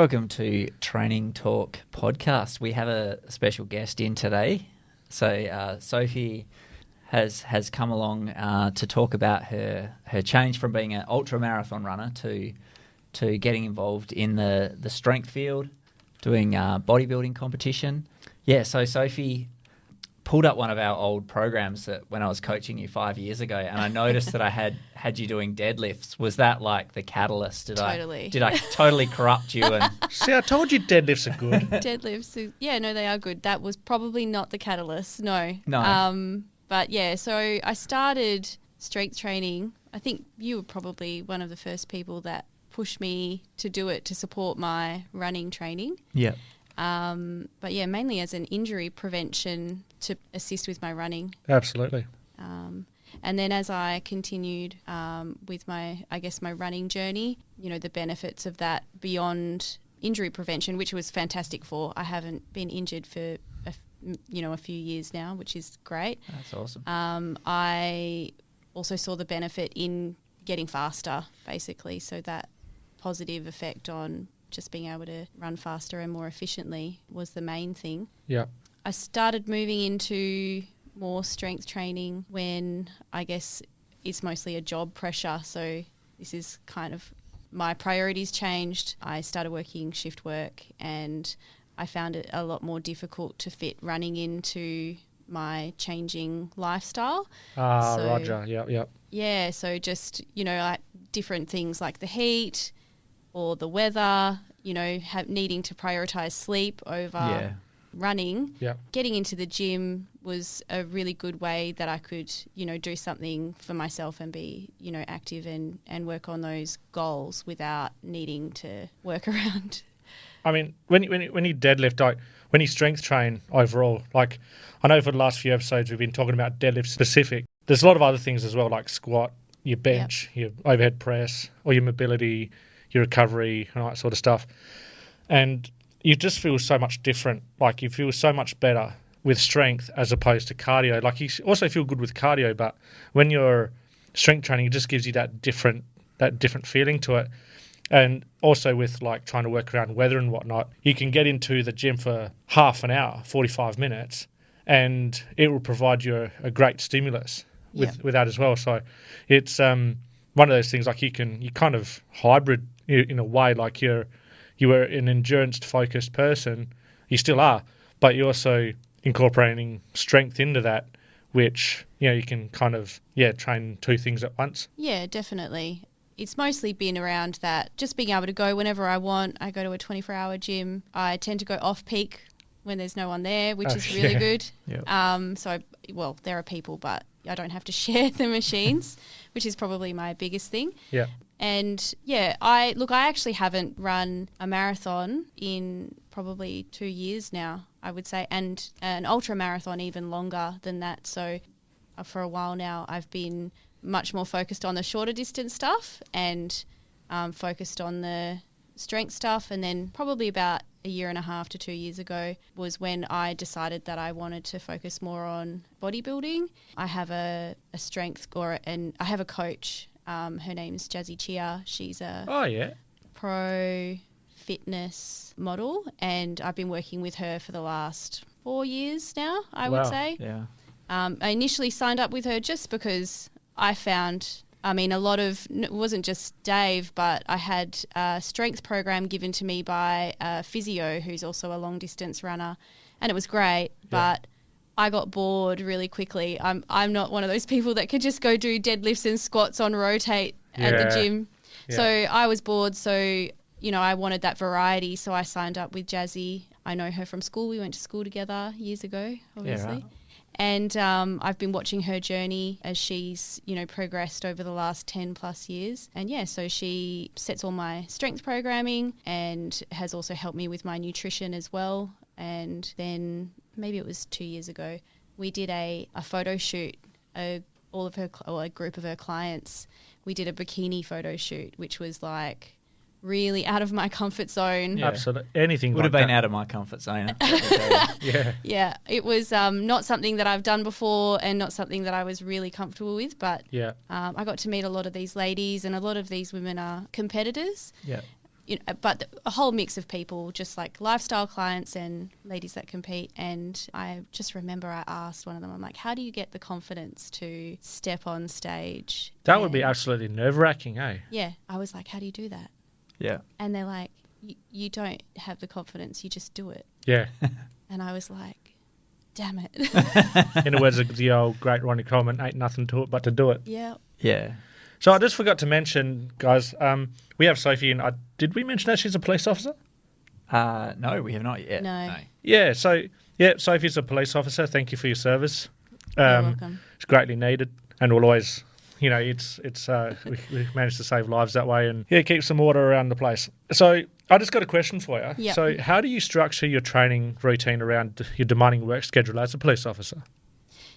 Welcome to Training Talk Podcast. We have a special guest in today. So Sophie has come along to talk about her change from being an ultra marathon runner to getting involved in the strength field, doing bodybuilding competition. Yeah, so Sophie pulled up one of our old programs that when I was coaching you 5 years ago, and I noticed that I had you doing deadlifts. Was that like the catalyst? Did I totally corrupt you? And See, I told you deadlifts are good. Deadlifts, they are good. That was probably not the catalyst, no. But yeah, so I started strength training. I think you were probably one of the first people that pushed me to do it to support my running training. Yeah. But yeah, mainly as an injury prevention to assist with my running. Absolutely. And then as I continued with my running journey, the benefits of that beyond injury prevention, which was fantastic for. I haven't been injured for a few years now, which is great. That's awesome. I also saw the benefit in getting faster, basically, so that positive effect on just being able to run faster and more efficiently was the main thing. Yeah. I started moving into more strength training when I guess it's mostly a job pressure. So this is kind of my priorities changed. I started working shift work and I found it a lot more difficult to fit running into my changing lifestyle. Roger. Yep. Yeah, so just, like different things like the heat or the weather, needing to prioritise sleep over running. Yeah. Getting into the gym was a really good way that I could, do something for myself and be, active and work on those goals without needing to work around. I mean, when you deadlift, when you strength train overall, like I know for the last few episodes we've been talking about deadlift specific. There's a lot of other things as well, like squat, your bench, your overhead press, or your mobility, your recovery, and all that sort of stuff. And you just feel so much different. Like you feel so much better with strength as opposed to cardio. Like you also feel good with cardio, but when you're strength training, it just gives you that different feeling to it. And also with like trying to work around weather and whatnot, you can get into the gym for half an hour, 45 minutes, and it will provide you a great stimulus with that as well. So it's one of those things like you kind of hybrid in a way, like you were an endurance-focused person, you still are, but you're also incorporating strength into that, which, you can kind of, train two things at once. Yeah, definitely. It's mostly been around that, just being able to go whenever I want. I go to a 24-hour gym. I tend to go off-peak when there's no one there, which is really good. Yep. There are people, but I don't have to share the machines, which is probably my biggest thing. Yeah. And I actually haven't run a marathon in probably 2 years now, I would say, and an ultra marathon even longer than that. So for a while now, I've been much more focused on the shorter distance stuff and focused on the strength stuff. And then probably about a year and a half to 2 years ago was when I decided that I wanted to focus more on bodybuilding. I have a I have a coach. Her name's Jazzy Chia. She's a pro fitness model, and I've been working with her for the last 4 years now, I would say. Yeah. I initially signed up with her just because I found, it wasn't just Dave, but I had a strength program given to me by a physio who's also a long distance runner, and it was great, but I got bored really quickly. I'm not one of those people that could just go do deadlifts and squats on rotate at the gym. Yeah. So I was bored. So, I wanted that variety. So I signed up with Jazzy. I know her from school. We went to school together years ago, obviously. Yeah, right. And I've been watching her journey as she's, progressed over the last 10 plus years. And so she sets all my strength programming and has also helped me with my nutrition as well. And then maybe it was 2 years ago, we did a photo shoot, a group of her clients. We did a bikini photo shoot, which was like really out of my comfort zone. Yeah. Absolutely. Anything would have been out of my comfort zone. Yeah. It was not something that I've done before and not something that I was really comfortable with. But I got to meet a lot of these ladies, and a lot of these women are competitors. Yeah. but a whole mix of people, just like lifestyle clients and ladies that compete. And I just remember I asked one of them, I'm like, how do you get the confidence to step on stage? That would be absolutely nerve-wracking, eh? Yeah. I was like, how do you do that? Yeah. And they're like, you don't have the confidence, you just do it. Yeah. And I was like, damn it. In the words of the old great Ronnie Coleman, ain't nothing to it but to do it. Yeah. Yeah. So I just forgot to mention, guys, we have Sophie, and did we mention that she's a police officer? No, we have not yet. No. Yeah, so, Sophie's a police officer. Thank you for your service. You're welcome. It's greatly needed, and we'll always, we managed to save lives that way, and keep some order around the place. So I just got a question for you. Yep. So how do you structure your training routine around your demanding work schedule as a police officer?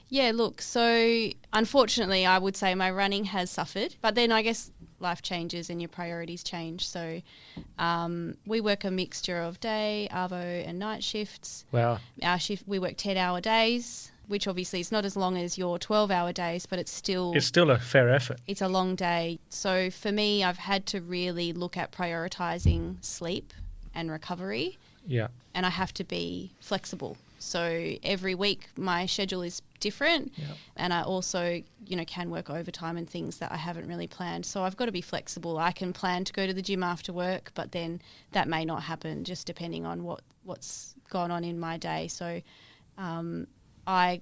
Yeah, look, so unfortunately I would say my running has suffered, but then I guess life changes and your priorities change. So we work a mixture of day, arvo and night shifts. Wow. Our shift, we work 10-hour days, which obviously is not as long as your 12-hour days, but it's still a fair effort. It's a long day. So for me, I've had to really look at prioritising sleep and recovery. Yeah. And I have to be flexible. So every week my schedule is different, and I also, can work overtime and things that I haven't really planned. So I've got to be flexible. I can plan to go to the gym after work, but then that may not happen just depending on what's gone on in my day. So I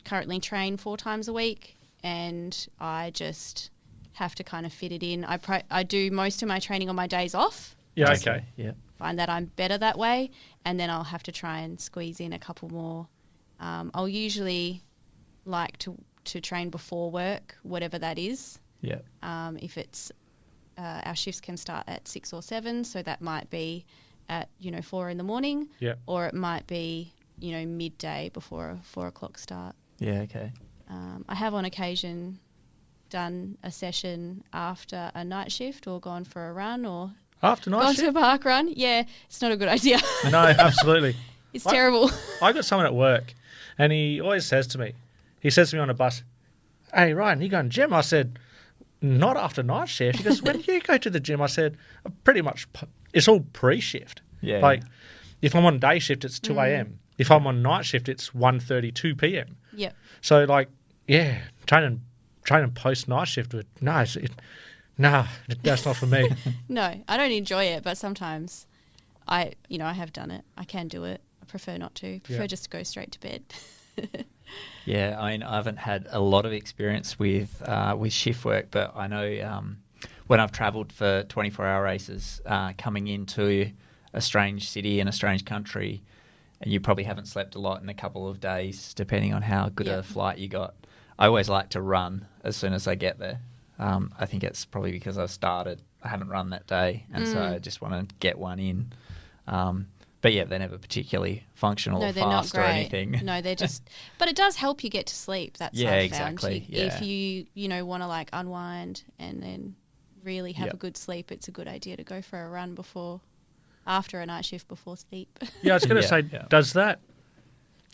currently train 4 times a week, and I just have to kind of fit it in. I do most of my training on my days off. Yeah, okay. Yeah. Find that I'm better that way, and then I'll have to try and squeeze in a couple more. I'll usually like to train before work, whatever that is. Yeah. If it's our shifts can start at 6 or 7, so that might be at 4 in the morning. Yeah. Or it might be midday before a 4 o'clock start. Yeah. Okay. I have on occasion done a session after a night shift, or gone for a run, or After night gone shift? to a park run. Yeah, it's not a good idea. No, absolutely. It's terrible. I got someone at work, and he always says to me on a bus, "Hey, Ryan, you going to the gym?" I said, "Not after night shift." He goes, "When do you go to the gym?" I said, "Pretty much, it's all pre-shift. Yeah. Like, if I'm on day shift, it's 2 a.m. If I'm on night shift, it's 1:30, 2 p.m. Yep. So, training post night shift, that's not for me. No, I don't enjoy it, but sometimes I have done it. I can do it. I prefer not to. Prefer just to go straight to bed. Yeah, I mean, I haven't had a lot of experience with shift work, but I know when I've travelled for 24-hour races, coming into a strange city and a strange country, and you probably haven't slept a lot in a couple of days, depending on how good a flight you got. I always like to run as soon as I get there. I think it's probably because I haven't run that day, and so I just want to get one in. But yeah, they're never particularly functional or fast or anything. No, they're just, but it does help you get to sleep. That's yeah, I've exactly. found. Yeah. If you want to unwind and then really have a good sleep, it's a good idea to go for a run after a night shift before sleep. Yeah, I was going to say, does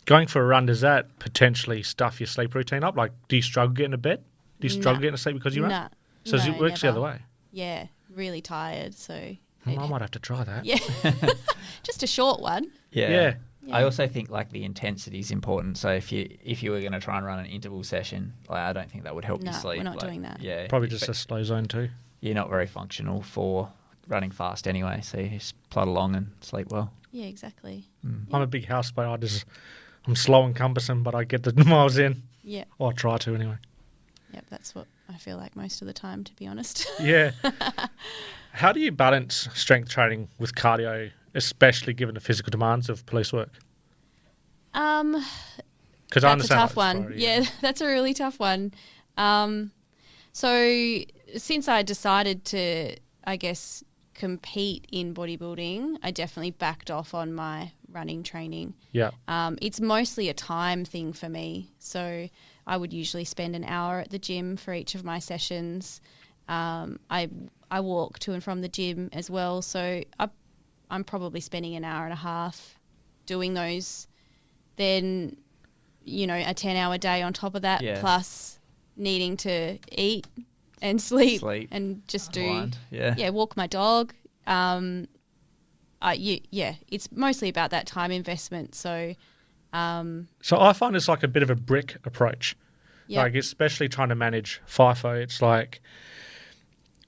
going for a run, does that potentially stuff your sleep routine up? Like, do you struggle getting to bed? Do you struggle getting to sleep because you run? Nah. So it works the other way? Yeah, really tired, so... I might have to try that. Yeah. Just a short one. Yeah. I also think the intensity is important. So if you were going to try and run an interval session, I don't think that would help you sleep. We're not doing that. Yeah. Probably just a slow zone too. You're not very functional for running fast anyway, so you just plod along and sleep well. Yeah, exactly. I'm a big houseboat. I'm slow and cumbersome, but I get the miles in. Yeah. Or I try to anyway. Yep, that's what I feel like most of the time, to be honest. Yeah. How do you balance strength training with cardio, especially given the physical demands of police work? Because I understand that's a tough one. Yeah, that's a really tough one. So since I decided to, I guess, compete in bodybuilding, I definitely backed off on my running training. Yeah. It's mostly a time thing for me. So I would usually spend an hour at the gym for each of my sessions. I walk to and from the gym as well. So I'm probably spending an hour and a half doing those. Then, a 10-hour day on top of that, plus needing to eat and sleep and just walk my dog. it's mostly about that time investment. So I find it's like a bit of a brick approach. Yep. Like, especially trying to manage FIFO, it's like,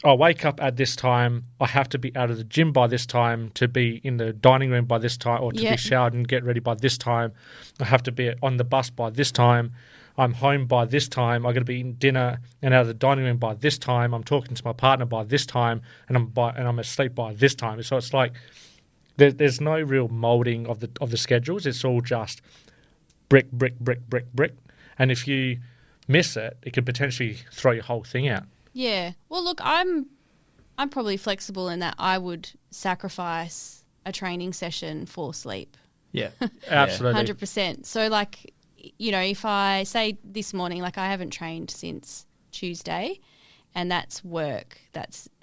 I wake up at this time, I have to be out of the gym by this time, to be in the dining room by this time, or to be showered and get ready by this time. I have to be on the bus by this time. I'm home by this time. I'm going to be eating dinner and out of the dining room by this time. I'm talking to my partner by this time, and I'm asleep by this time. So it's like there's no real moulding of the schedules. It's all just brick, brick, brick, brick, brick. And if you miss it, it could potentially throw your whole thing out. Yeah. Well, look, I'm probably flexible in that I would sacrifice a training session for sleep. Yeah. Absolutely. 100%. So, like, you know, if I say this morning, like, I haven't trained since Tuesday, and that's work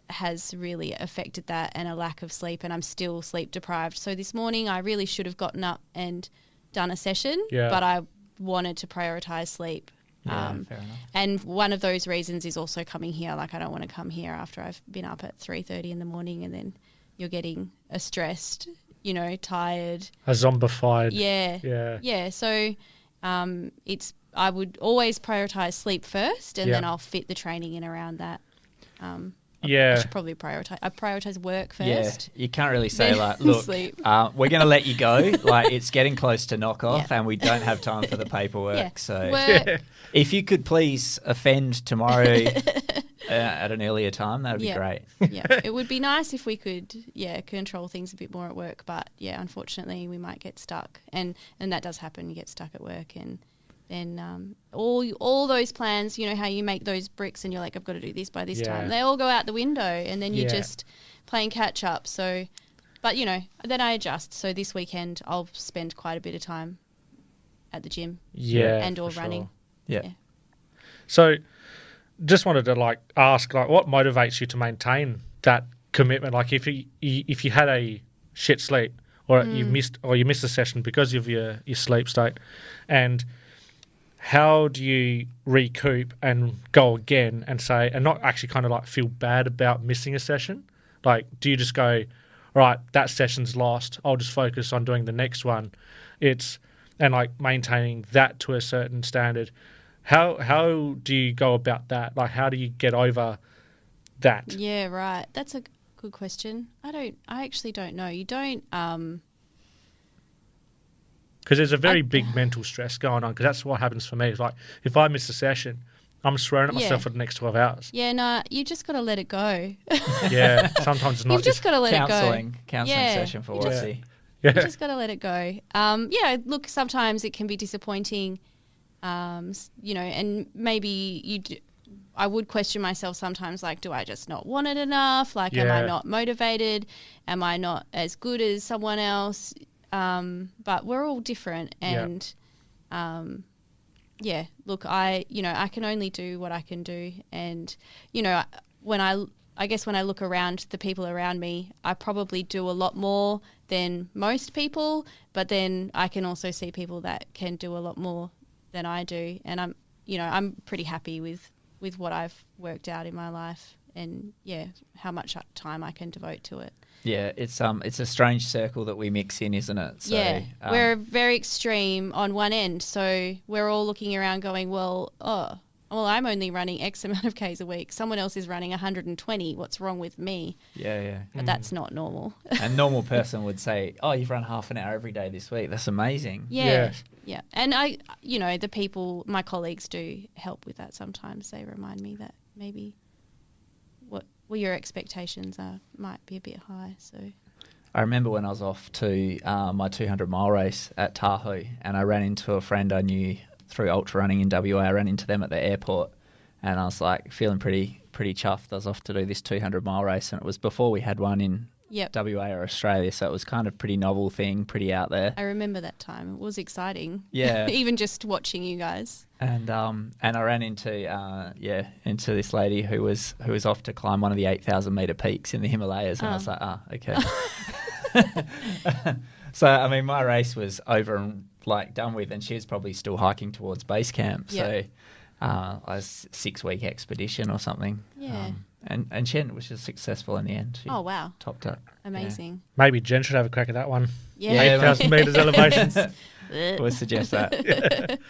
has really affected that, and a lack of sleep, and I'm still sleep deprived. So this morning I really should have gotten up and done a session, but I wanted to prioritize sleep. Yeah, fair enough. And one of those reasons is also coming here. Like, I don't want to come here after I've been up at 3:30 in the morning, and then you're getting a stressed, you know, tired, a zombified. Yeah. So I would always prioritize sleep first, and then I'll fit the training in around that. I should probably prioritize work first. Yeah, you can't really say like, look, we're going to let you go. Like, it's getting close to knock off, and we don't have time for the paperwork. Yeah. So if you could please offend tomorrow at an earlier time, that would be great. Yeah, it would be nice if we could, control things a bit more at work. But unfortunately, we might get stuck, and that does happen. You get stuck at work, and then all those plans, you know, how you make those bricks and you're like, I've got to do this by this time. They all go out the window, and then you're just playing catch up. So, but, you know, then I adjust. So this weekend I'll spend quite a bit of time at the gym and or running. Sure. Yeah. So just wanted to ask, what motivates you to maintain that commitment? Like, if you had a shit sleep, or you missed a session because of your sleep state, and how do you recoup and go again and say, and not actually kind of like feel bad about missing a session? Like, do you just go, right, that session's lost, I'll just focus on doing the next one? And like maintaining that to a certain standard. How do you go about that? Like, how do you get over that? Yeah, right. That's a good question. I actually don't know. You don't, because there's a very big mental stress going on, because that's what happens for me. It's like, if I miss a session, I'm swearing at myself for the next 12 hours. Yeah, no, you just got to let it go. Yeah, sometimes it's not. You've just got to let it go. Counselling session for Wotsy. You just got to let it go. Look, sometimes it can be disappointing, you know, and maybe I would question myself sometimes, like, do I just not want it enough? Like, am I not motivated? Am I not as good as someone else? But we're all different, and look, I can only do what I can do, and you know, when I guess when I look around the people around me, I probably do a lot more than most people, but then I can also see people that can do a lot more than I do, and I'm pretty happy with what I've worked out in my life, and how much time I can devote to it. Yeah, it's a strange circle that we mix in, isn't it? So, we're very extreme on one end. So we're all looking around going, well, I'm only running X amount of Ks a week. Someone else is running 120. What's wrong with me? Yeah. But that's not normal. A normal person would say, oh, you've run half an hour every day this week. That's amazing. Yeah. And the people, my colleagues do help with that sometimes. They remind me that maybe your expectations might be a bit high. So I remember when I was off to my 200-mile race at Tahoe, and I ran into a friend I knew through ultra running in WA. I ran into them at the airport, and I was like feeling pretty chuffed. I was off to do this 200-mile race, and it was before we had one in WA or Australia, so it was kind of pretty novel thing, pretty out there. I remember that time. It was exciting. Yeah. Even just watching you guys. And I ran into this lady who was off to climb one of the 8,000 metre peaks in the Himalayas, and I was like, okay. So I mean, my race was over and done with, and she was probably still hiking towards base camp. Yep. So I was 6-week expedition or something. Yeah. And Chen was just successful in the end. She Oh, wow. topped up. Amazing. Maybe Jen should have a crack at that one. Yeah. 8,000 metres elevations. We'll suggest that.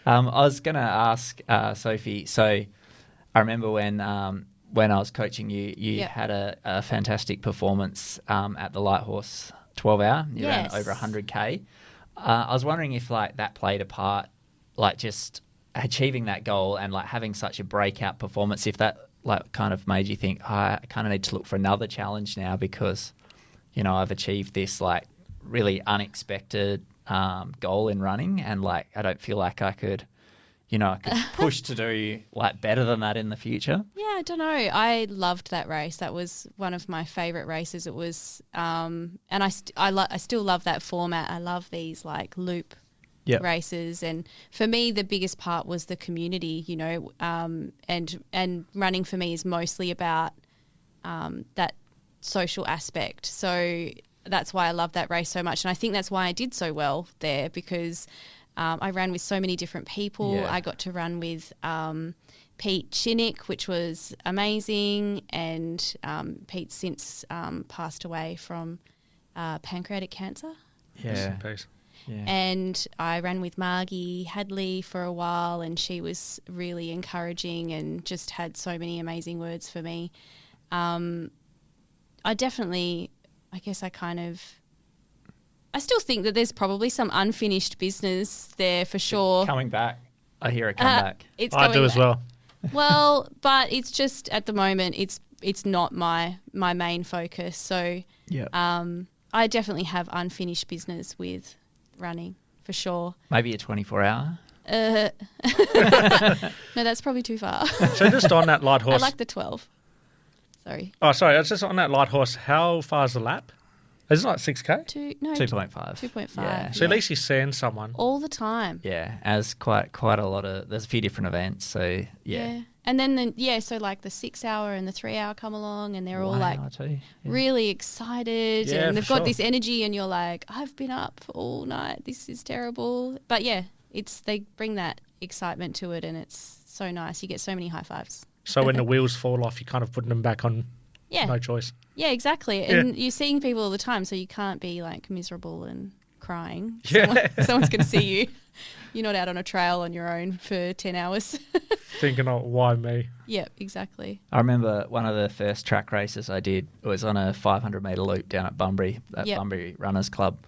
I was going to ask Sophie. So I remember when I was coaching you, you had a fantastic performance at the Light Horse 12 hour. You ran over 100K. I was wondering if like that played a part, like just achieving that goal and like having such a breakout performance, if that like kind of made you think, I kind of need to look for another challenge now because, you know, I've achieved this like really unexpected goal in running, and like I don't feel like I could push to do like better than that in the future. Yeah, I don't know. I loved that race. That was one of my favourite races. It was, and I still love that format. I love these like loop races, and for me the biggest part was the community. You know, and running for me is mostly about that social aspect. So that's why I love that race so much, and I think that's why I did so well there, because I ran with so many different people. Yeah. I got to run with Pete Shinnick, which was amazing, and Pete's since passed away from pancreatic cancer. Yeah. Yeah. And I ran with Margie Hadley for a while, and she was really encouraging and just had so many amazing words for me. I still think that there's probably some unfinished business there for sure. Coming back. I hear it come back. I do as well. Well, but it's just at the moment it's not my main focus. So I definitely have unfinished business with running for sure. Maybe a 24-hour. No, that's probably too far. So just on that Light I Horse. like the 12. Sorry. Oh, sorry. It's just on that Light Horse. How far is the lap? Is it like 6K? 2.5. 2.5. Yeah. So at least you're seeing someone. All the time. Yeah, as quite a lot of, there's a few different events, so yeah. And then so like the 6 hour and the 3 hour come along, and they're all like really excited, Yeah, and they've for got sure. this energy, and you're like, I've been up all night, this is terrible. But yeah, they bring that excitement to it, and it's so nice. You get so many high fives. So when the wheels fall off, you're kind of putting them back on. Yeah. No choice. Yeah, exactly. And you're seeing people all the time, so you can't be like miserable and crying. Yeah. Someone's going to see you. You're not out on a trail on your own for 10 hours. Thinking, oh, why me? Yeah, exactly. I remember one of the first track races I did was on a 500-metre loop down at Bunbury, Bunbury Runners Club.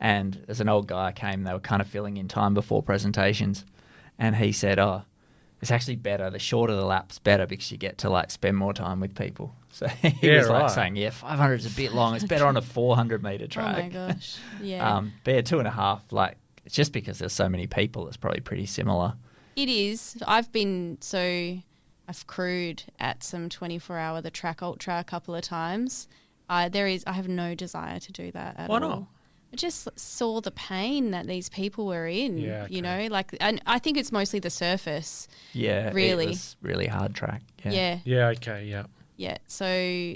And as an old guy came, they were kind of filling in time before presentations. And he said, it's actually better. The shorter the lap's better because you get to like spend more time with people. So he was like saying, 500 is a bit long. It's better on a 400-metre track. Oh my gosh. Yeah. But yeah, 2.5, like it's just because there's so many people, it's probably pretty similar. It is. I've crewed at some 24-hour the Track Ultra a couple of times. I have no desire to do that at all. Why not? I just saw the pain that these people were in, you know, like, and I think it's mostly the surface. Yeah, really. It was really hard track. Yeah. Yeah, okay, yeah. Yeah. So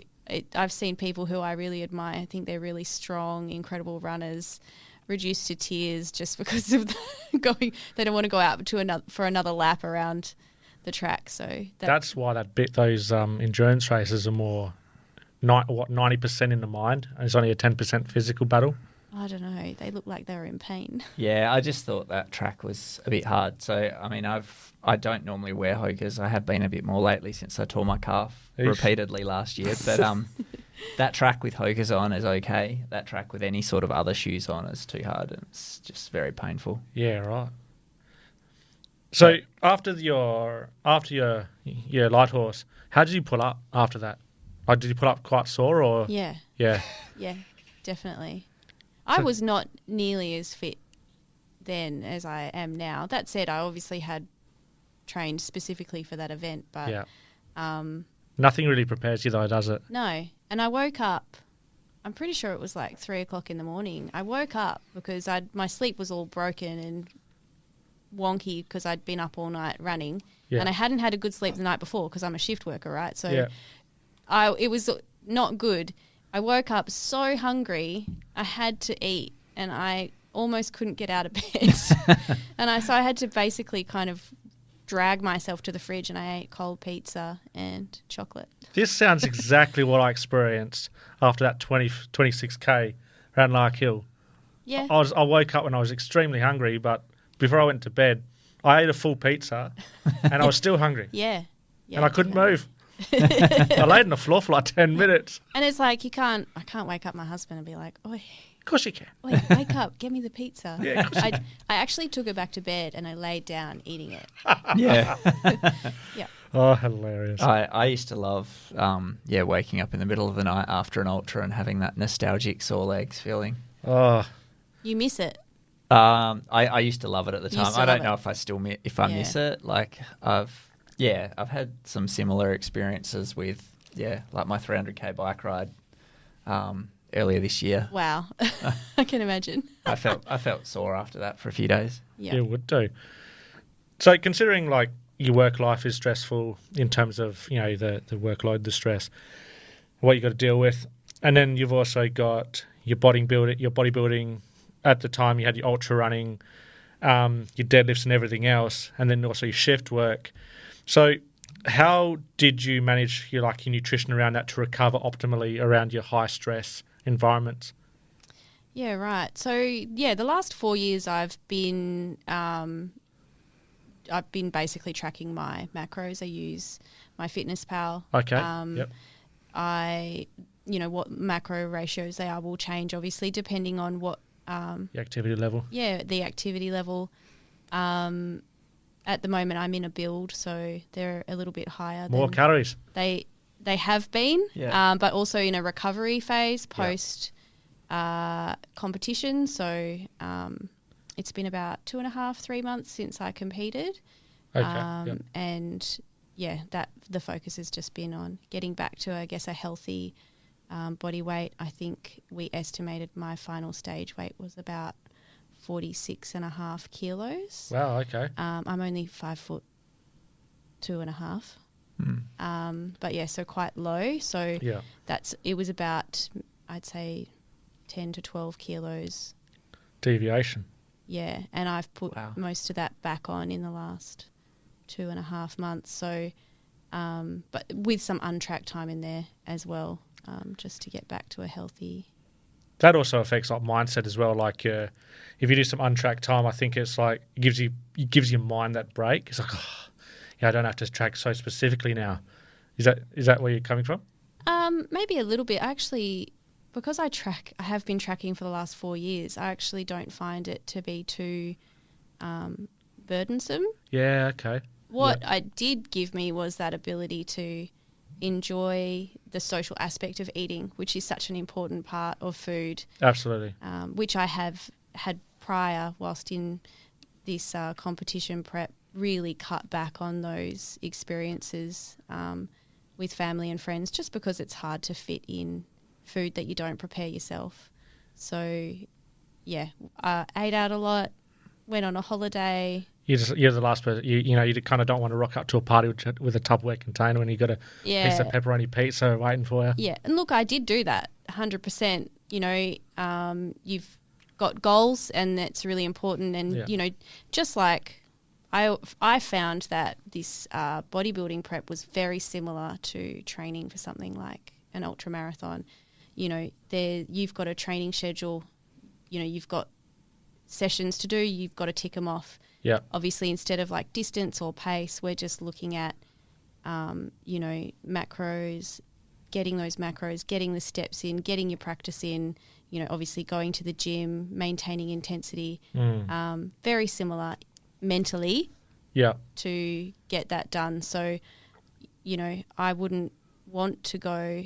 I've seen people who I really admire. I think they're really strong, incredible runners, reduced to tears just because of they don't want to go out for another lap around the track. So that's why those endurance races are more 90% in the mind, and it's only a 10% physical battle. I don't know. They look like they were in pain. Yeah, I just thought that track was a bit hard. So, I mean, I don't normally wear hokers. I have been a bit more lately since I tore my calf repeatedly last year. But that track with hokers on is okay. That track with any sort of other shoes on is too hard, and it's just very painful. Yeah, right. So after your Light Horse, how did you pull up after that? Like, did you pull up quite sore or? Yeah. Yeah. Yeah, definitely. I was not nearly as fit then as I am now. That said, I obviously had trained specifically for that event, but nothing really prepares you though, does it? No. And I woke up, I'm pretty sure it was like 3 o'clock in the morning. I woke up because my sleep was all broken and wonky because I'd been up all night running, and I hadn't had a good sleep the night before because I'm a shift worker, right? So it was not good. I woke up so hungry, I had to eat, and I almost couldn't get out of bed. So I had to basically kind of drag myself to the fridge and I ate cold pizza and chocolate. This sounds exactly what I experienced after that 26K around Lark Hill. Yeah. I woke up when I was extremely hungry, but before I went to bed, I ate a full pizza and I was still hungry. Yeah. And I couldn't move. I laid on the floor for like 10 minutes. And it's like I can't wake up my husband and be like, "Oi, Of course you can. wake up, get me the pizza." Yeah, of course you can. I actually took her back to bed and I laid down eating it. Yeah. Yeah. Oh, hilarious. I used to love, waking up in the middle of the night after an ultra and having that nostalgic sore legs feeling. Oh, You miss it. I used to love it at the time. Used to I don't love know it. if I still miss it. Like I've had some similar experiences with like my 300k bike ride earlier this year. Wow. I can imagine. I felt sore after that for a few days. Yeah. it would do. So considering like your work life is stressful in terms of, the workload, the stress, what you got to deal with, and then you've also got your bodybuilding. At the time, you had your ultra running, your deadlifts and everything else, and then also your shift work. So how did you manage your nutrition around that to recover optimally around your high stress environments? Yeah, right. So the last 4 years I've been basically tracking my macros. I use my FitnessPal. Okay. Yep. What macro ratios they are will change obviously depending on what The activity level. Yeah, the activity level. At the moment, I'm in a build, so they're a little bit higher. More than calories. They have been, Yeah. but also in a recovery phase post competition. So it's been about 2.5-3 months since I competed. Okay. Yep. And that the focus has just been on getting back to, I guess, a healthy body weight. I think we estimated my final stage weight was about 46.5 kilos. Wow. Okay. I'm only 5'2.5". But so quite low. So Yeah. it was about, I'd say, 10 to 12 kilos. Deviation. Yeah, and I've put Wow. most of that back on in the last 2.5 months. So, but with some untracked time in there as well, just to get back to a healthy. That also affects mindset as well. If you do some untracked time, I think it's it gives your mind that break. It's I don't have to track so specifically now. Is that where you're coming from? Maybe a little bit. Actually, because I have been tracking for the last 4 years, I actually don't find it to be too burdensome. Yeah, okay. What it did give me was that ability to enjoy the social aspect of eating, which is such an important part of food. Absolutely. Which I have had prior whilst in this competition prep, really cut back on those experiences with family and friends just because it's hard to fit in food that you don't prepare yourself. So, I ate out a lot, went on a holiday. You're the last person. You kind of don't want to rock up to a party with a Tupperware container when you got a piece of pepperoni pizza waiting for you. Yeah, and look, I did do that 100%. You've got goals, and that's really important. And just like I found that this bodybuilding prep was very similar to training for something like an ultra marathon. You've got a training schedule. You've got sessions to do. You've got to tick them off. Yeah. Obviously, instead of distance or pace, we're just looking at, macros, getting those macros, getting the steps in, getting your practice in, obviously going to the gym, maintaining intensity. Very similar mentally to get that done. So, I wouldn't want to go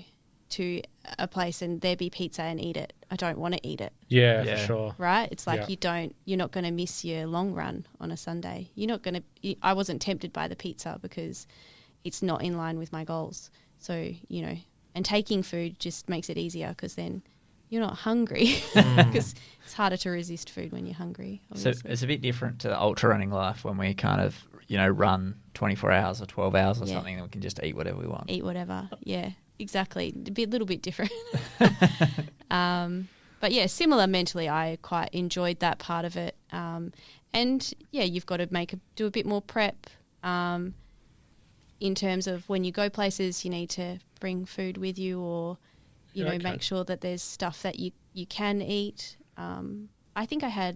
to a place and there be pizza and eat it. I don't want to eat it. Yeah, for sure. Right? It's you're not going to miss your long run on a Sunday. I wasn't tempted by the pizza because it's not in line with my goals. So, and taking food just makes it easier because then you're not hungry because it's harder to resist food when you're hungry. Obviously. So it's a bit different to the ultra running life when we kind of, run 24 hours or 12 hours or something and we can just eat whatever we want. Eat whatever. Yeah, exactly. It'd be a little bit different. But similar mentally, I quite enjoyed that part of it. And you've got to do a bit more prep, in terms of when you go places, you need to bring food with you, or you know, make sure that there's stuff that you can eat. I think I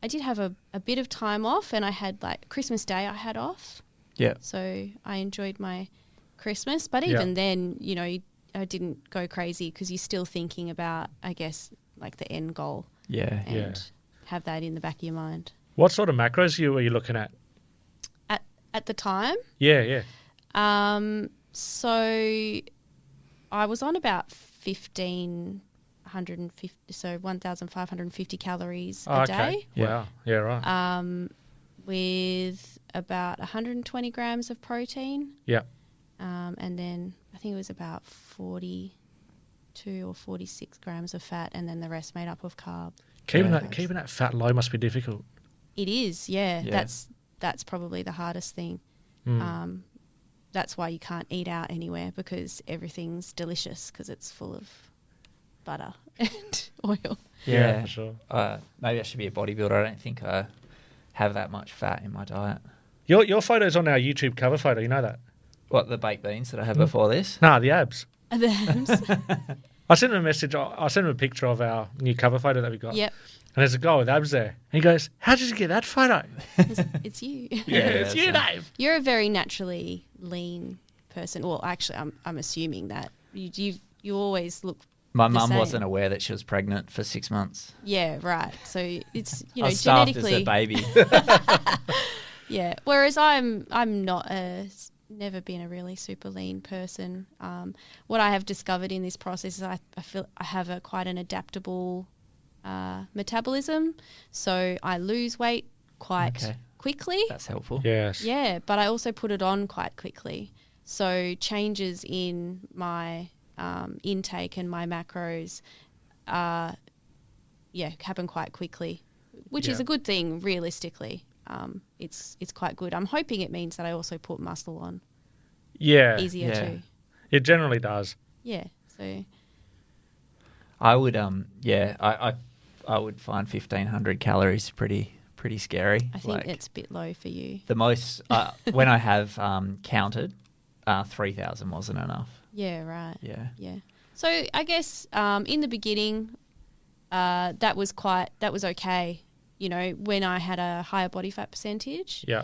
did have a bit of time off, and I had like Christmas Day I had off. Yeah. So I enjoyed my Christmas, but even then, you know, I didn't go crazy because you're still thinking about, I guess, like the end goal. Yeah. And have that in the back of your mind. What sort of macros were you looking at? At the time? Yeah. So I was on about 1,550 calories a day. Wow. Yeah, right. With about 120 grams of protein. Yeah. And then I think it was about 42 or 46 grams of fat, and then the rest made up of carbs. Keeping that fat low must be difficult. It is, yeah. That's probably the hardest thing. That's why you can't eat out anywhere, because everything's delicious because it's full of butter and oil. Yeah, for sure. Maybe I should be a bodybuilder. I don't think I have that much fat in my diet. Your photo's on our YouTube cover photo, you know that? What, the baked beans that I had before this? Nah, the abs. The abs. I sent him a message. I sent him a picture of our new cover photo that we got. Yep. And there's a guy with abs there. And he goes, "How did you get that photo?" It's you. It's you, Dave. You're a very naturally lean person. Well, actually, I'm assuming that you always look. My mum wasn't aware that she was pregnant for 6 months. Yeah, right. So it's, you know, I was starved genetically as a baby. Yeah. Whereas I'm not never been a really super lean person. What I have discovered in this process is I feel I have quite an adaptable metabolism, so I lose weight quite quickly. That's helpful. Yes. Yeah, but I also put it on quite quickly. So changes in my intake and my macros, happen quite quickly, which is a good thing realistically. It's quite good. I'm hoping it means that I also put muscle on. Yeah. Easier too. It generally does. Yeah. So I would I would find 1,500 calories pretty scary. I think it's a bit low for you. The most when I have counted, 3,000 wasn't enough. Yeah. Right. Yeah. So I guess in the beginning, that was okay. You know, when I had a higher body fat percentage. Yeah.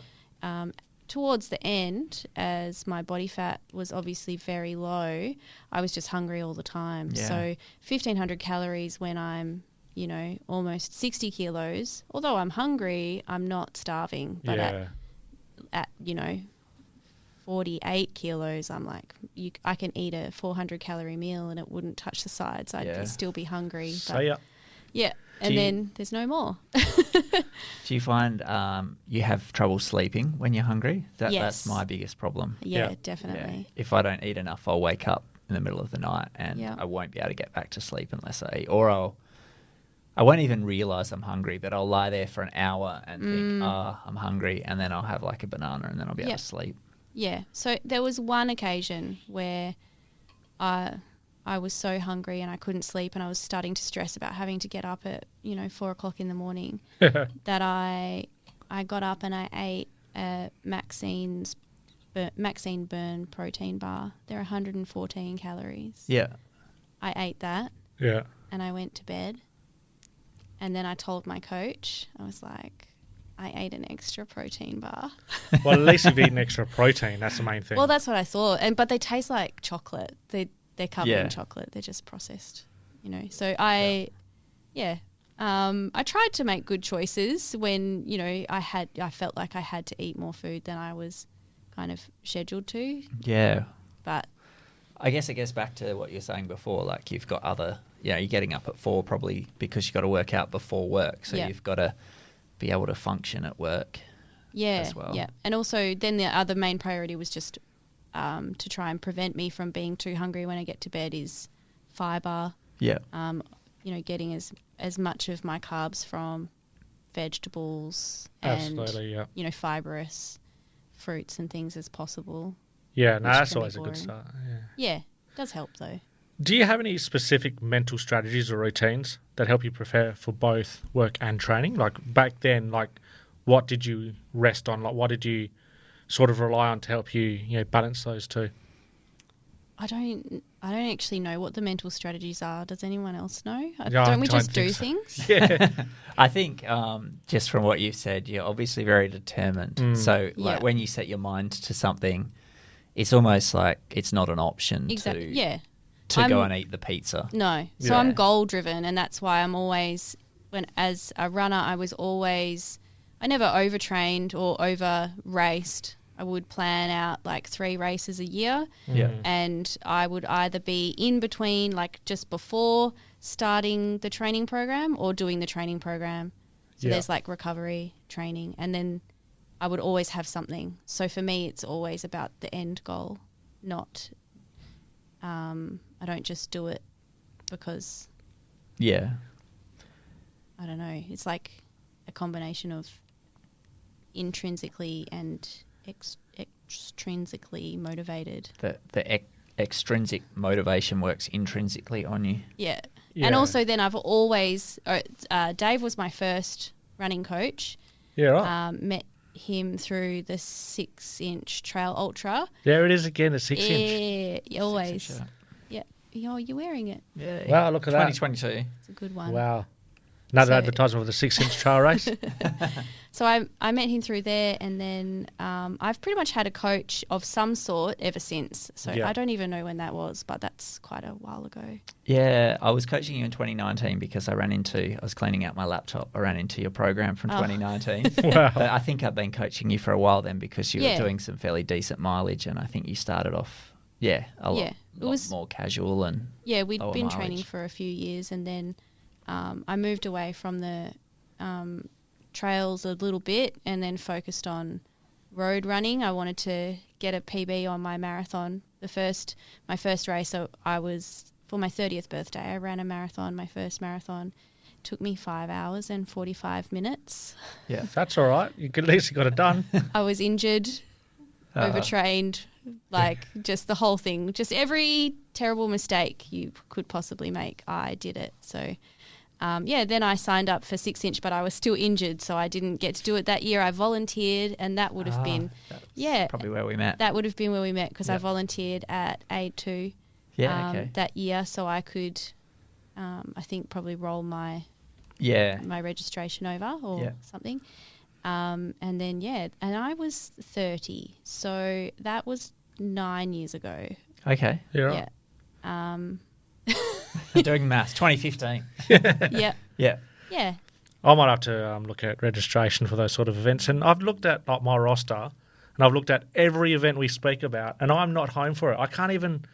Towards the end, as my body fat was obviously very low, I was just hungry all the time. Yeah. So 1,500 calories when I'm, you know, almost 60 kilos, although I'm hungry, I'm not starving. But at you know, 48 kilos, I'm like, I can eat a 400 calorie meal and it wouldn't touch the sides. I'd still be hungry. Yeah. And then there's no more. Do you find you have trouble sleeping when you're hungry? Yes. That's my biggest problem. Yeah, definitely. Yeah. If I don't eat enough, I'll wake up in the middle of the night and Yeah. I won't be able to get back to sleep unless I eat. Or I won't even realise I'm hungry, but I'll lie there for an hour and think, I'm hungry, and then I'll have like a banana and then I'll be able to sleep. Yeah. So there was one occasion where I was so hungry and I couldn't sleep, and I was starting to stress about having to get up at, 4 o'clock in the morning that I got up and I ate a Maxine Burn protein bar. They're 114 calories. Yeah. I ate that. Yeah. And I went to bed. And then I told my coach, I was like, I ate an extra protein bar. Well, at least you've eaten extra protein. That's the main thing. Well, that's what I thought. But they taste like chocolate. They're covered in chocolate. They're just processed, So I tried to make good choices when, I felt like I had to eat more food than I was kind of scheduled to. Yeah. But I guess it gets back to what you were saying before. Like you've got you're getting up at 4 probably because you've got to work out before work. So you've got to be able to function at work as well. Yeah. And also then the other main priority was just to try and prevent me from being too hungry when I get to bed is fibre. Yeah. Getting as much of my carbs from vegetables Absolutely, and, fibrous fruits and things as possible. Yeah, no, that's always a good start. Yeah, it does help though. Do you have any specific mental strategies or routines that help you prepare for both work and training? Like back then, what did you rest on? Like what did you sort of rely on to help you, balance those two? I don't actually know what the mental strategies are. Does anyone else know? Yeah, don't we I just don't do think so. things? Yeah. I think just from what you've said, you're obviously very determined. So like when you set your mind to something, it's almost like it's not an option Exactly. to go and eat the pizza. No. So I'm goal driven, and that's why I'm always, as a runner, I never overtrained or over raced. I would plan out like 3 races a year. Yeah. And I would either be in between, like just before starting the training program or doing the training program. So there's like recovery training, and then I would always have something. So for me, it's always about the end goal, not, I don't just do it because, Yeah. I don't know, it's like a combination of intrinsically and extrinsically motivated. The extrinsic motivation works intrinsically on you. Yeah. And also then I've always, Dave was my first running coach. Yeah, right. Met him through the 6-inch Trail Ultra. There it is again, the 6-inch. Yeah, always. 6-inch, Yeah. Oh, you're wearing it. Yeah. Wow, look at that. 2022. It's a good one. Wow. Another So- advertisement for the 6-inch trail race. So I met him through there, and then I've pretty much had a coach of some sort ever since. So Yeah. I don't even know when that was, but that's quite a while ago. Yeah, I was coaching you in 2019 because I was cleaning out my laptop. I ran into your program from 2019. Wow. But I think I've been coaching you for a while then because you Yeah. were doing some fairly decent mileage, and I think you started off, a lot more casual and Yeah, we'd lower been mileage. training for a few years, and then I moved away from the trails a little bit and then focused on road running. I wanted to get a PB on my marathon. My first race, I was, for my 30th birthday, I ran a marathon, my first marathon. Took me 5 hours and 45 minutes. Yeah. That's all right. At least you got it done. I was injured, overtrained, like just the whole thing. Just every terrible mistake you could possibly make, I did it. So, then I signed up for 6-inch, but I was still injured, so I didn't get to do it that year. I volunteered, and that would have been, probably where we met. that would have been where we met because I Yep. volunteered at A2 Okay. that year, so I could, I think, probably roll my registration over or something. And then, and I was 30, so that was 9 years ago. Okay. Yeah, right. Yeah. Doing maths. 2015. Yeah. Yeah. Yeah. I might have to look at registration for those sort of events. And I've looked at like my roster, and I've looked at every event we speak about, and I'm not home for it. I can't even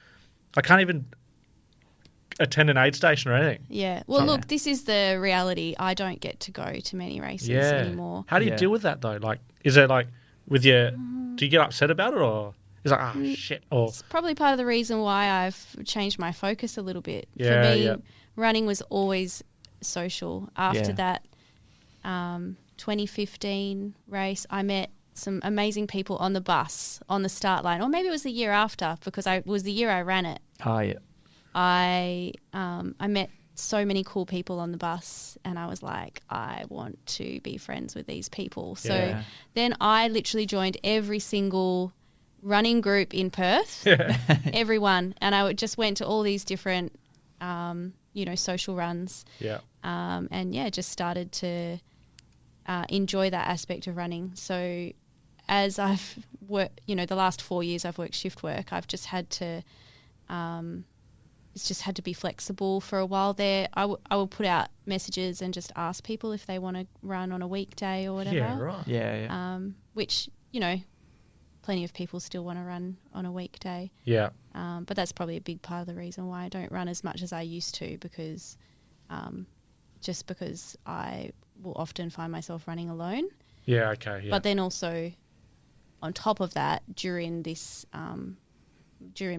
attend an aid station or anything. Yeah. Well, look, this is the reality. I don't get to go to many races anymore. How do you deal with that though? Like, is it like with your? Do you get upset about it, or is it like shit? Or It's probably part of the reason why I've changed my focus a little bit. Yeah, For me, yeah. running was always social. After that 2015 race, I met some amazing people on the bus on the start line, or maybe it was the year after because it was the year I ran it. Oh, yeah. I met so many cool people on the bus, and I was like, I want to be friends with these people. So Yeah. then I literally joined every single running group in Perth, everyone, and I just went to all these different, social runs. yeah, And just started to enjoy that aspect of running. So as I've worked, the last 4 years I've worked shift work, I've just had to, it's just had to be flexible for a while there. I will put out messages and just ask people if they want to run on a weekday or whatever. yeah, right. Yeah. Which, plenty of people still want to run on a weekday. Yeah, But that's probably a big part of the reason why I don't run as much as I used to, because I will often find myself running alone. yeah, okay, yeah. But then also on top of that, during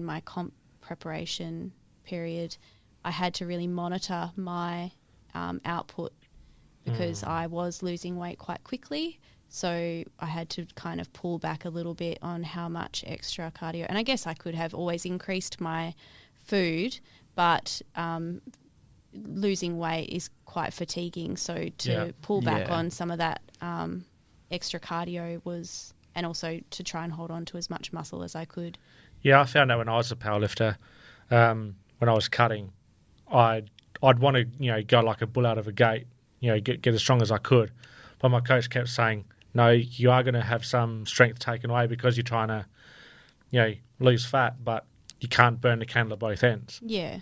my comp preparation period, I had to really monitor my output because I was losing weight quite quickly. So I had to kind of pull back a little bit on how much extra cardio. And I guess I could have always increased my food, but losing weight is quite fatiguing. So to pull back on some of that extra cardio was and also to try and hold on to as much muscle as I could. Yeah, I found that when I was a powerlifter, when I was cutting, I'd want to go like a bull out of a gate, get as strong as I could. But my coach kept saying, no, you are going to have some strength taken away because you're trying to, lose fat, but you can't burn the candle at both ends. Yeah.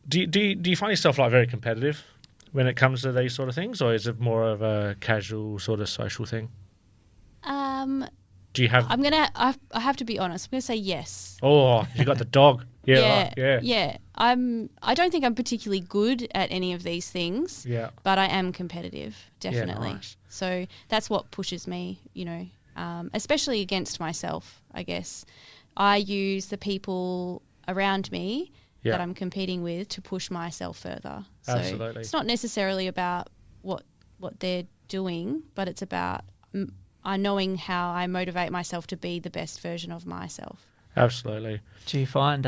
Do you find yourself like very competitive when it comes to these sort of things, or is it more of a casual sort of social thing? Do you have? I have to be honest. I'm gonna say yes. Oh, you got the dog. Yeah, yeah, right, yeah. Yeah. I don't think I'm particularly good at any of these things. Yeah. But I am competitive, definitely. Yeah, nice. So that's what pushes me, especially against myself, I guess. I use the people around me that I'm competing with to push myself further. So Absolutely. it's not necessarily about what they're doing, but it's about knowing how I motivate myself to be the best version of myself. Absolutely. Do you find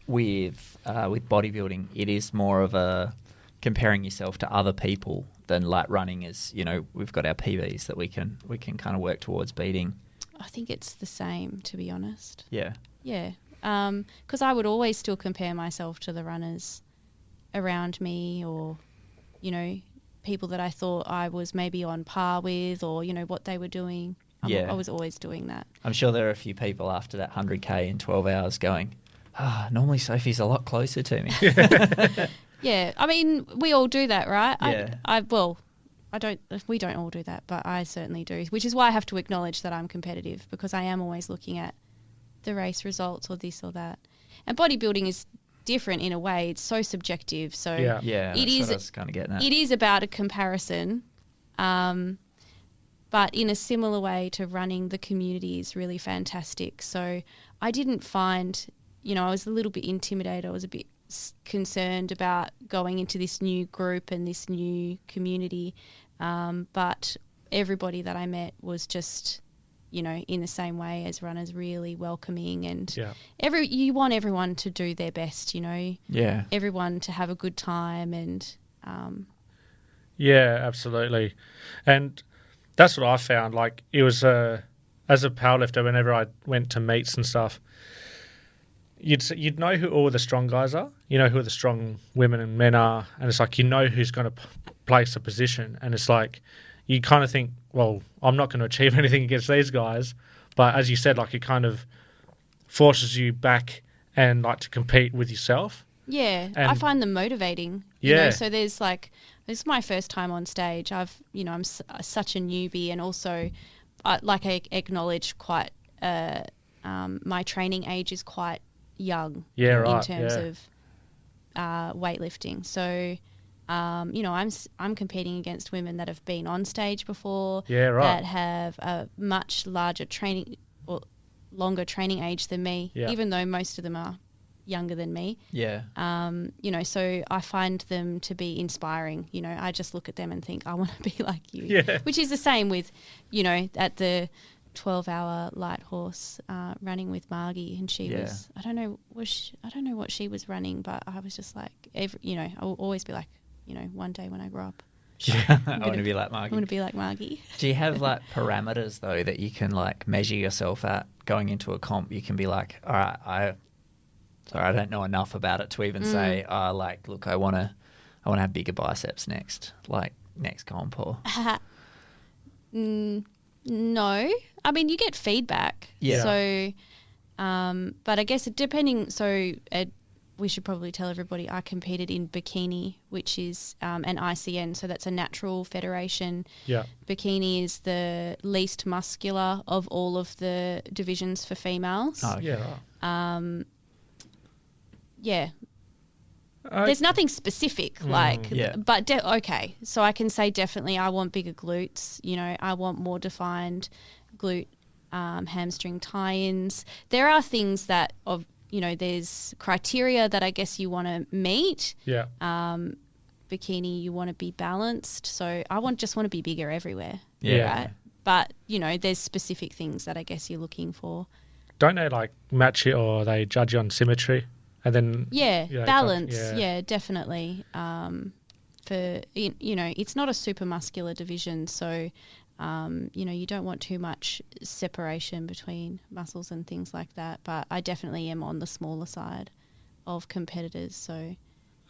with bodybuilding, it is more of a comparing yourself to other people than like running is, we've got our PBs that we can kind of work towards beating? I think it's the same, to be honest. Yeah. Yeah. Because I would always still compare myself to the runners around me, or, people that I thought I was maybe on par with, or, what they were doing. I was always doing that. I'm sure there are a few people after that 100K in 12 hours going, normally Sophie's a lot closer to me. Yeah. I mean, we all do that, right? Yeah. We don't all do that, but I certainly do, which is why I have to acknowledge that I'm competitive, because I am always looking at the race results or this or that. And bodybuilding is different in a way. It's so subjective. So yeah, it is, what I was kind of getting at. It is about a comparison, but in a similar way to running, the community is really fantastic. So I didn't find, I was a little bit intimidated. I was a bit concerned about going into this new group and this new community, but everybody that I met was just, in the same way as runners, really welcoming, and you want everyone to do their best, everyone to have a good time, and yeah, absolutely. And that's what I found. Like, it was as a powerlifter, whenever I went to meets and stuff, you'd know who all the strong guys are. You know who the strong women and men are, and it's like who's going to place a position, and it's like you kind of think, well, I'm not going to achieve anything against these guys, but as you said, like, it kind of forces you back and like to compete with yourself. Yeah, and I find them motivating. So there's like, this is my first time on stage. I'm such a newbie, and also, I acknowledge quite. My training age is quite young. In terms of weightlifting. So, I'm competing against women that have been on stage before. That have a much larger training or longer training age than me. Even though most of them are younger than me. So I find them to be inspiring. I just look at them and think, I want to be like you. Which is the same with, at the 12-hour light horse running with Margie, and she was, I don't know what she was running, but I was just like, I will always be like, one day when I grow up, I want to be like Margie. I want to be like Margie. Do you have like parameters though that you can like measure yourself at going into a comp? You can be like, all right, I don't know enough about it to even say, look, I want to have bigger biceps next comp, or no. I mean, you get feedback. Yeah. So, but I guess we should probably tell everybody I competed in bikini, which is an ICN, so that's a natural federation. Yeah. Bikini is the least muscular of all of the divisions for females. Oh, okay. Yeah. There's nothing specific, but okay. So I can say definitely I want bigger glutes. I want more defined glute hamstring tie-ins. There are things that there's criteria that I guess you want to meet. Yeah. Bikini, you want to be balanced. So I just want to be bigger everywhere. Yeah. Right? But, there's specific things that I guess you're looking for. Don't they like match it, or they judge you on symmetry? And then balance. Definitely. It's not a super muscular division, so You don't want too much separation between muscles and things like that. But I definitely am on the smaller side of competitors, so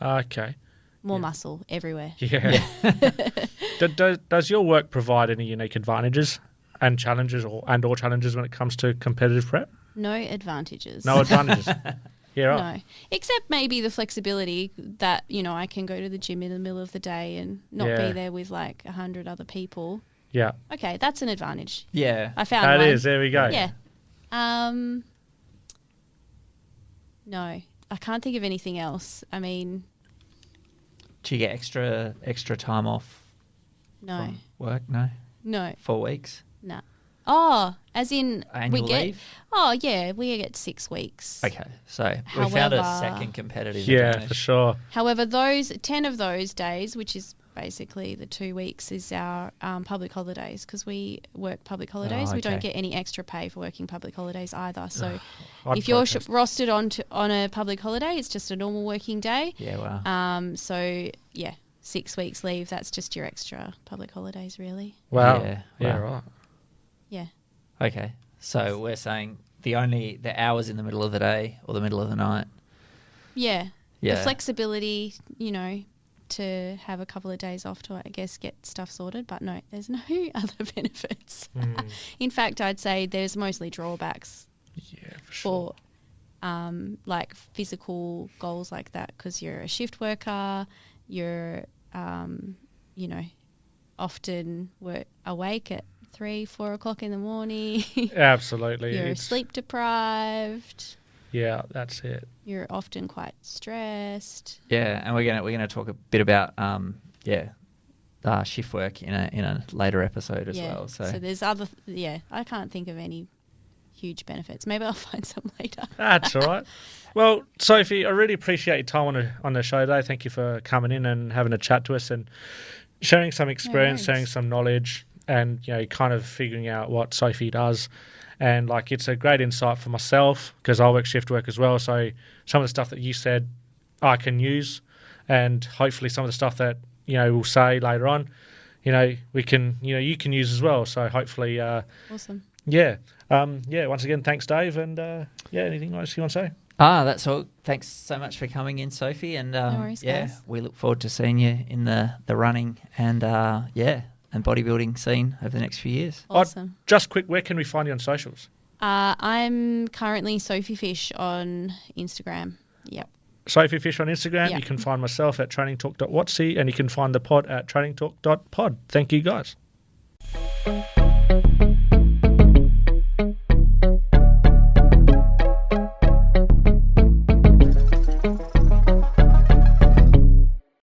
Okay. more muscle everywhere. Yeah. Does your work provide any unique advantages and challenges or challenges when it comes to competitive prep? No advantages. No advantages. Yeah, right. No, except maybe the flexibility that, I can go to the gym in the middle of the day and not be there with like 100 other people. Yeah. Okay, that's an advantage. Yeah. I found That one. is. There we go. Yeah. No, I can't think of anything else. I mean, Do you get extra time off no. from work? No. No. 4 weeks? No. Oh, as in Annual leave? Oh, yeah, we get 6 weeks. Okay, so we found a However- second competitive Yeah, advantage. for sure. However, 10 of those days, which is basically the 2 weeks, is our public holidays, because we work public holidays. We don't okay. get any extra pay for working public holidays either. So I'd if you're protest. rostered on a public holiday, it's just a normal working day. Yeah, wow. So, yeah, 6 weeks leave, that's just your extra public holidays, really. Wow. Yeah, Yeah, wow. right. Yeah. Okay, so we're saying the hours in the middle of the day or the middle of the night. Yeah. Yeah. The flexibility, to have a couple of days off to, I guess, get stuff sorted. But no, there's no other benefits. In fact, I'd say there's mostly drawbacks Yeah, for sure. for like physical goals like that, because you're a shift worker, you're, often awake at 3-4 o'clock in the morning. Absolutely. You're It's- sleep deprived. Yeah, that's it. You're often quite stressed. Yeah, and we're gonna talk a bit about shift work in a later episode as well. So there's I can't think of any huge benefits. Maybe I'll find some later. That's all right. Well, Sophie, I really appreciate your time on the show today. Thank you for coming in and having a chat to us and sharing some experience, worries. sharing some knowledge, and kind of figuring out what Sophie does. And it's a great insight for myself, because I work shift work as well. So some of the stuff that you said I can use, and hopefully some of the stuff that we'll say later on, we can you can use as well. So hopefully, Awesome. yeah. Once again, thanks, Dave. And anything else you want to say? that's all. Thanks so much for coming in, Sophie. And worries, guys. we look forward to seeing you in the running and and bodybuilding scene over the next few years. Awesome. Just quick, where can we find you on socials? I'm currently Sophee Fish on Instagram. Yep. Sophee Fish on Instagram. Yep. You can find myself at trainingtalk.watsy, and you can find the pod at trainingtalk.pod. Thank you, guys.